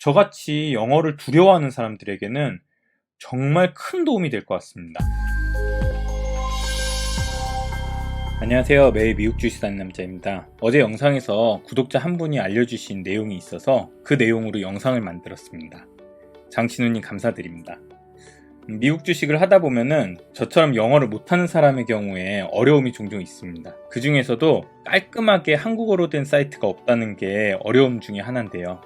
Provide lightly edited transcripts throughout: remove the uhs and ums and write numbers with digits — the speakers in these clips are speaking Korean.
저같이 영어를 두려워하는 사람들에게는 정말 큰 도움이 될 것 같습니다. 안녕하세요. 매일 미국 주식 사는 남자입니다. 어제 영상에서 구독자 한 분이 알려주신 내용이 있어서 그 내용으로 영상을 만들었습니다. 장신우님 감사드립니다. 미국 주식을 하다 보면은 저처럼 영어를 못하는 사람의 경우에 어려움이 종종 있습니다. 그 중에서도 깔끔하게 한국어로 된 사이트가 없다는 게 어려움 중에 하나인데요.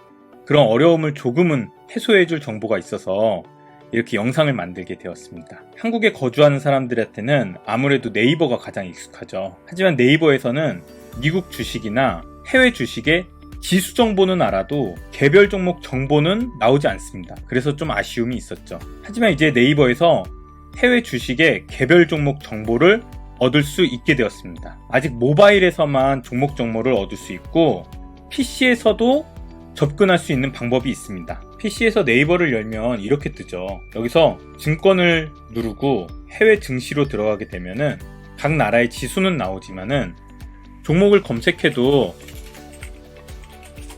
그런 어려움을 조금은 해소해줄 정보가 있어서 이렇게 영상을 만들게 되었습니다. 한국에 거주하는 사람들한테는 아무래도 네이버가 가장 익숙하죠. 하지만 네이버에서는 미국 주식이나 해외 주식의 지수 정보는 알아도 개별 종목 정보는 나오지 않습니다. 그래서 좀 아쉬움이 있었죠. 하지만 이제 네이버에서 해외 주식의 개별 종목 정보를 얻을 수 있게 되었습니다. 아직 모바일에서만 종목 정보를 얻을 수 있고 PC에서도 접근할 수 있는 방법이 있습니다. PC에서 네이버를 열면 이렇게 뜨죠. 여기서 증권을 누르고 해외 증시로 들어가게 되면은 각 나라의 지수는 나오지만은 종목을 검색해도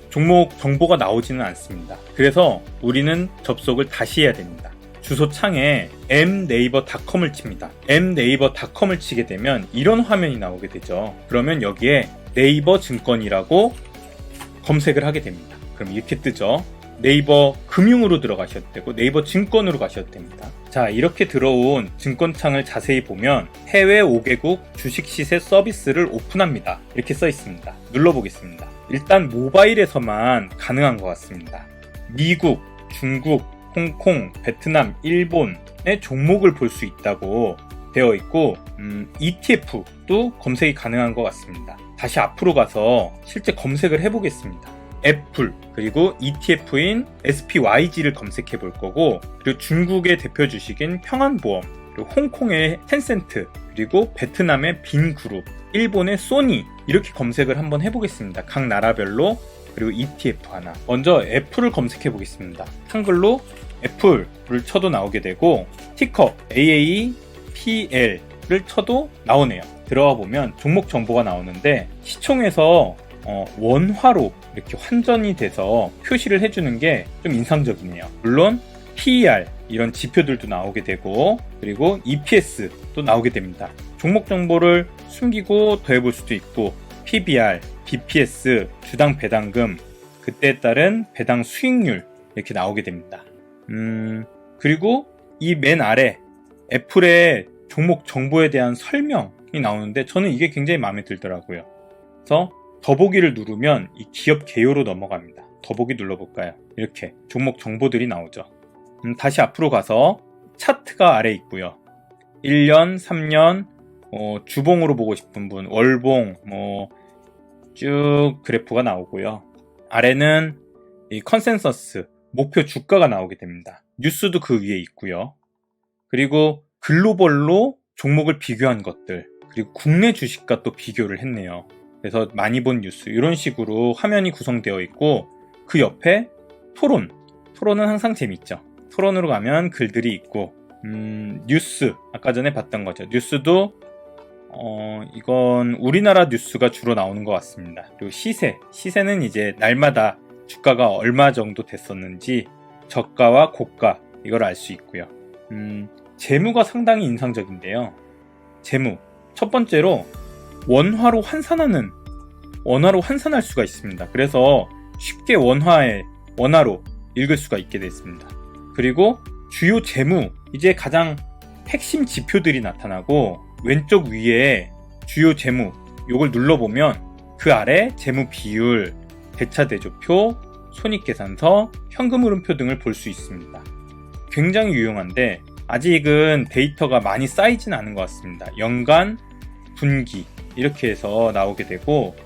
종목 정보가 나오지는 않습니다. 그래서 우리는 접속을 다시 해야 됩니다. 주소 창에 mnaver.com을 칩니다. mnaver.com을 치게 되면 이런 화면이 나오게 되죠. 그러면 여기에 네이버 증권이라고 검색을 하게 됩니다. 그럼 이렇게 뜨죠. 네이버 금융으로 들어가셔도 되고 네이버 증권으로 가셔도 됩니다. 자, 이렇게 들어온 증권창을 자세히 보면 해외 5개국 주식 시세 서비스를 오픈합니다. 이렇게 써 있습니다. 눌러보겠습니다. 일단 모바일에서만 가능한 것 같습니다. 미국, 중국, 홍콩, 베트남, 일본의 종목을 볼 수 있다고 되어 있고 ETF도 검색이 가능한 것 같습니다. 다시 앞으로 가서 실제 검색을 해보겠습니다. 애플, 그리고 ETF인 SPYG를 검색해 볼 거고, 그리고 중국의 대표 주식인 평안보험, 그리고 홍콩의 텐센트, 그리고 베트남의 빈그룹, 일본의 소니, 이렇게 검색을 한번 해보겠습니다. 각 나라별로. 그리고 ETF 하나. 먼저 애플을 검색해 보겠습니다. 한글로 애플을 쳐도 나오게 되고 티커 AAPL을 쳐도 나오네요. 들어가 보면 종목 정보가 나오는데 시총에서 원화로 이렇게 환전이 돼서 표시를 해주는 게 좀 인상적이네요. 물론 PER 이런 지표들도 나오게 되고, 그리고 EPS도 나오게 됩니다. 종목 정보를 숨기고 더해볼 수도 있고, PBR, BPS, 주당 배당금, 그때에 따른 배당 수익률 이렇게 나오게 됩니다. 그리고 이 맨 아래 애플의 종목 정보에 대한 설명이 나오는데 저는 이게 굉장히 마음에 들더라고요. 그래서 더보기를 누르면 이 기업 개요로 넘어갑니다. 더보기 눌러볼까요? 이렇게 종목 정보들이 나오죠. 다시 앞으로 가서 차트가 아래 있고요. 1년, 3년, 주봉으로 보고 싶은 분, 월봉, 쭉 그래프가 나오고요. 아래는 이 컨센서스, 목표 주가가 나오게 됩니다. 뉴스도 그 위에 있고요. 그리고 글로벌로 종목을 비교한 것들, 그리고 국내 주식과 또 비교를 했네요. 그래서 많이 본 뉴스, 이런 식으로 화면이 구성되어 있고, 그 옆에 토론은 항상 재밌죠. 토론으로 가면 글들이 있고, 뉴스, 아까 전에 봤던 거죠. 뉴스도 이건 우리나라 뉴스가 주로 나오는 것 같습니다. 그리고 시세는 이제 날마다 주가가 얼마 정도 됐었는지 저가와 고가 이걸 알 수 있고요. 재무가 상당히 인상적인데요. 재무, 첫 번째로 원화로 환산할 수가 있습니다. 그래서 쉽게 원화로 읽을 수가 있게 됐습니다. 그리고 주요 재무, 이제 가장 핵심 지표들이 나타나고, 왼쪽 위에 주요 재무, 요걸 눌러보면 그 아래 재무 비율, 대차대조표, 손익계산서, 현금흐름표 등을 볼 수 있습니다. 굉장히 유용한데 아직은 데이터가 많이 쌓이진 않은 것 같습니다. 연간, 분기 이렇게 해서 나오게 되고,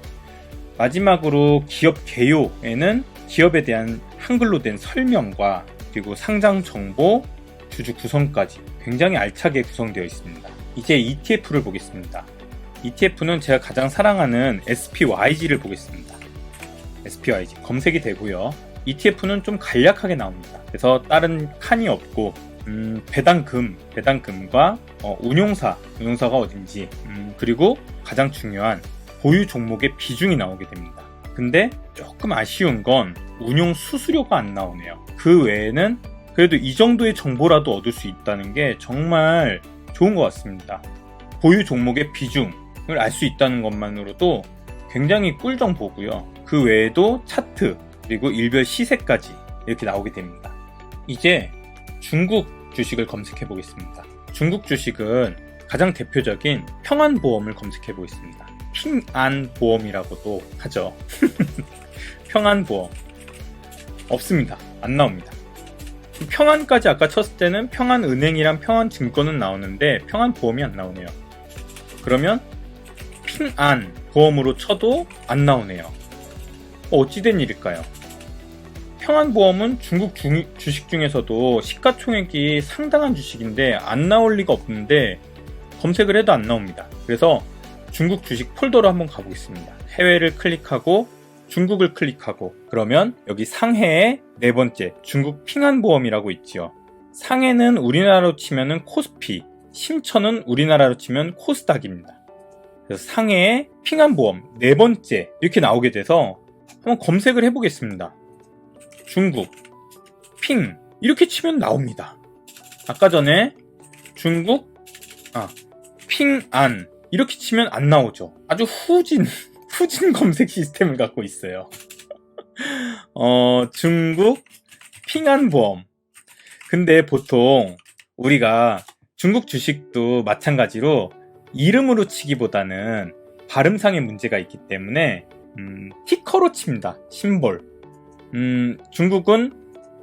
마지막으로 기업 개요에는 기업에 대한 한글로 된 설명과 그리고 상장 정보, 주주 구성까지 굉장히 알차게 구성되어 있습니다. 이제 ETF를 보겠습니다. ETF는 제가 가장 사랑하는 SPYG를 보겠습니다. SPYG 검색이 되고요. ETF는 좀 간략하게 나옵니다. 그래서 다른 칸이 없고, 배당금과 운용사가 어딘지, 그리고 가장 중요한 보유 종목의 비중이 나오게 됩니다. 근데 조금 아쉬운 건 운용 수수료가 안 나오네요. 그 외에는 그래도 이 정도의 정보라도 얻을 수 있다는 게 정말 좋은 것 같습니다. 보유 종목의 비중을 알 수 있다는 것만으로도 굉장히 꿀 정보고요. 그 외에도 차트 그리고 일별 시세까지 이렇게 나오게 됩니다. 이제 중국 주식을 검색해 보겠습니다. 중국 주식은 가장 대표적인 평안보험을 검색해 보겠습니다. 핑안보험이라고도 하죠. 평안보험 없습니다. 안 나옵니다. 평안까지 아까 쳤을 때는 평안은행이랑 평안증권은 나오는데 평안보험이 안 나오네요. 그러면 핑안보험으로 쳐도 안 나오네요. 어찌된 일일까요? 평안보험은 중국 주식 중에서도 시가총액이 상당한 주식인데 안 나올 리가 없는데 검색을 해도 안 나옵니다. 그래서 중국 주식 폴더로 한번 가보겠습니다. 해외를 클릭하고 중국을 클릭하고 그러면 여기 상해의 네 번째 중국 핑안보험이라고 있지요. 상해는 우리나라로 치면은 코스피, 심천은 우리나라로 치면 코스닥입니다. 그래서 상해의 핑안보험 네 번째 이렇게 나오게 돼서 한번 검색을 해보겠습니다. 중국 핑 이렇게 치면 나옵니다. 아까 전에 중국 핑안 이렇게 치면 안 나오죠. 아주 후진 검색 시스템을 갖고 있어요. 중국 핑안보험. 근데 보통 우리가 중국 주식도 마찬가지로 이름으로 치기보다는 발음상의 문제가 있기 때문에 티커로 칩니다. 심볼.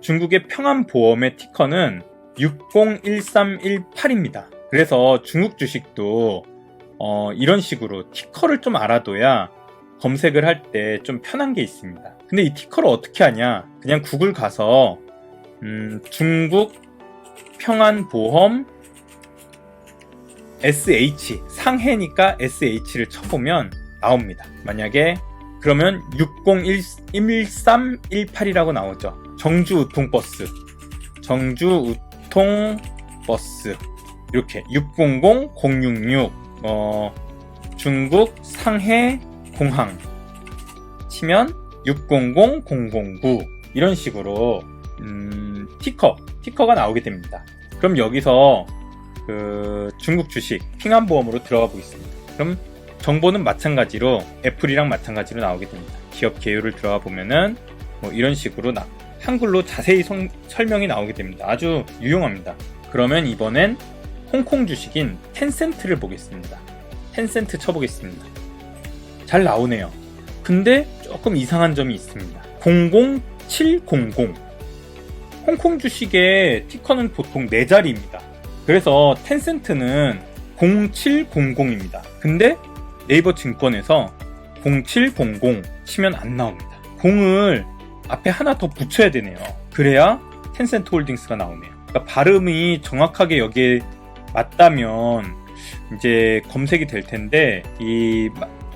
중국의 평안보험의 티커는 601318입니다. 그래서 중국 주식도 이런 식으로 티커를 좀 알아둬야 검색을 할 때 좀 편한 게 있습니다. 근데 이 티커를 어떻게 하냐? 그냥 구글 가서 중국 평안보험 SH 상해니까 SH를 쳐보면 나옵니다. 만약에 그러면 601318이라고 나오죠. 정주우통버스 이렇게 600066 중국 상해 공항 치면 600009 이런 식으로 티커가 나오게 됩니다. 그럼 여기서 그 중국 주식 핑안보험으로 들어가 보겠습니다. 그럼 정보는 마찬가지로 애플이랑 마찬가지로 나오게 됩니다. 기업 개요를 들어가 보면은 뭐 이런 식으로 한글로 자세히 설명이 나오게 됩니다. 아주 유용합니다. 그러면 이번엔 홍콩 주식인 텐센트를 보겠습니다. 텐센트 쳐보겠습니다. 잘 나오네요. 근데 조금 이상한 점이 있습니다. 00700 홍콩 주식의 티커는 보통 4자리입니다. 그래서 텐센트는 0700입니다. 근데 네이버 증권에서 0700 치면 안 나옵니다. 0을 앞에 하나 더 붙여야 되네요. 그래야 텐센트 홀딩스가 나오네요. 그러니까 발음이 정확하게 여기에 맞다면 이제 검색이 될 텐데 이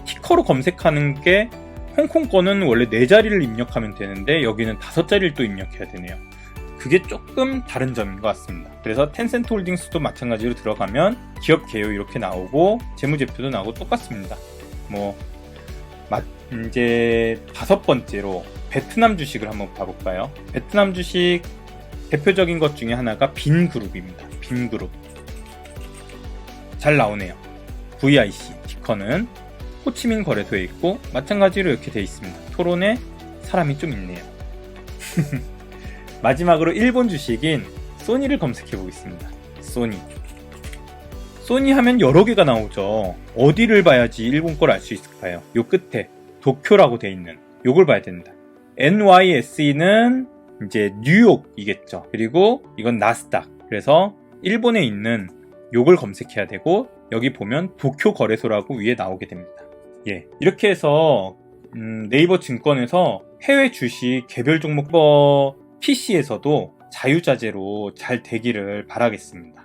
티커로 검색하는 게 홍콩 거는 원래 4자리를 입력하면 되는데 여기는 5자리를 또 입력해야 되네요. 그게 조금 다른 점인 것 같습니다. 그래서 텐센트 홀딩스도 마찬가지로 들어가면 기업 개요 이렇게 나오고 재무제표도 나오고 똑같습니다. 이제 5번째로 베트남 주식을 한번 봐볼까요? 베트남 주식 대표적인 것 중에 하나가 빈그룹입니다. 빈그룹 잘 나오네요. VIC 티커는 호치민 거래소에 있고 마찬가지로 이렇게 돼 있습니다. 토론에 사람이 좀 있네요. 마지막으로 일본 주식인 소니를 검색해 보겠습니다. 소니 하면 여러 개가 나오죠. 어디를 봐야지 일본 걸 알 수 있을까요? 요 끝에 도쿄라고 돼 있는 요걸 봐야 됩니다. NYSE는 이제 뉴욕이겠죠. 그리고 이건 나스닥. 그래서 일본에 있는 요걸 검색해야 되고 여기 보면 도쿄 거래소라고 위에 나오게 됩니다. 예, 이렇게 해서 네이버 증권에서 해외 주식 개별 종목 PC에서도 자유자재로 잘 되기를 바라겠습니다.